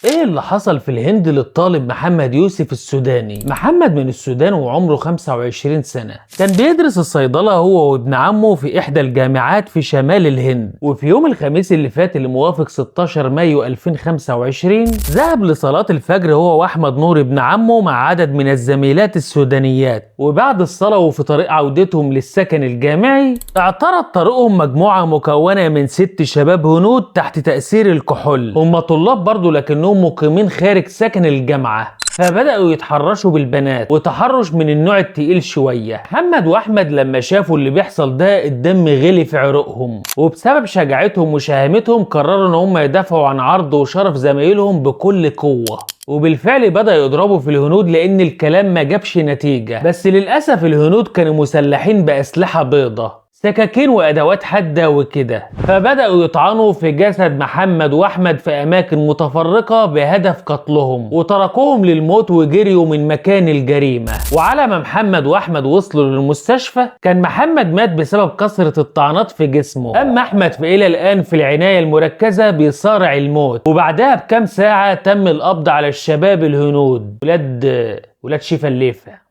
ايه اللي حصل في الهند للطالب محمد يوسف السوداني؟ محمد من السودان وعمره 25 سنة. كان بيدرس الصيدلة هو وابن عمه في احدى الجامعات في شمال الهند. وفي يوم الخميس اللي فات اللي موافق 16 مايو 2025 ذهب لصلاة الفجر هو واحمد نور ابن عمه مع عدد من الزميلات السودانيات. وبعد الصلاة وفي طريق عودتهم للسكن الجامعي اعترض طريقهم مجموعة مكونة من 6 شباب هنود تحت تأثير الكحول. هم طلاب برضه لكنهم مقيمين خارج سكن الجامعة، فبدأوا يتحرشوا بالبنات وتحرش من النوع التقيل شوية. محمد واحمد لما شافوا اللي بيحصل ده الدم غلي في عروقهم، وبسبب شجاعتهم وشهامتهم قرروا ان هم يدافعوا عن عرض وشرف زمايلهم بكل قوة. وبالفعل بدأ يضربوا في الهنود لأن الكلام ما جابش نتيجة. بس للأسف الهنود كانوا مسلحين بأسلحة بيضة، سكاكين وأدوات حادة وكده، فبدأوا يطعنوا في جسد محمد وأحمد في أماكن متفرقة بهدف قتلهم، وتركوهم للموت وجريوا من مكان الجريمة. وعلى ما محمد وأحمد وصلوا للمستشفى كان محمد مات بسبب كثرة الطعنات في جسمه. أما أحمد فإلى الآن في العناية المركزة بيصارع الموت. وبعدها بكام ساعة تم القبض على الشباب الهنود ولاد شيفا الليفة.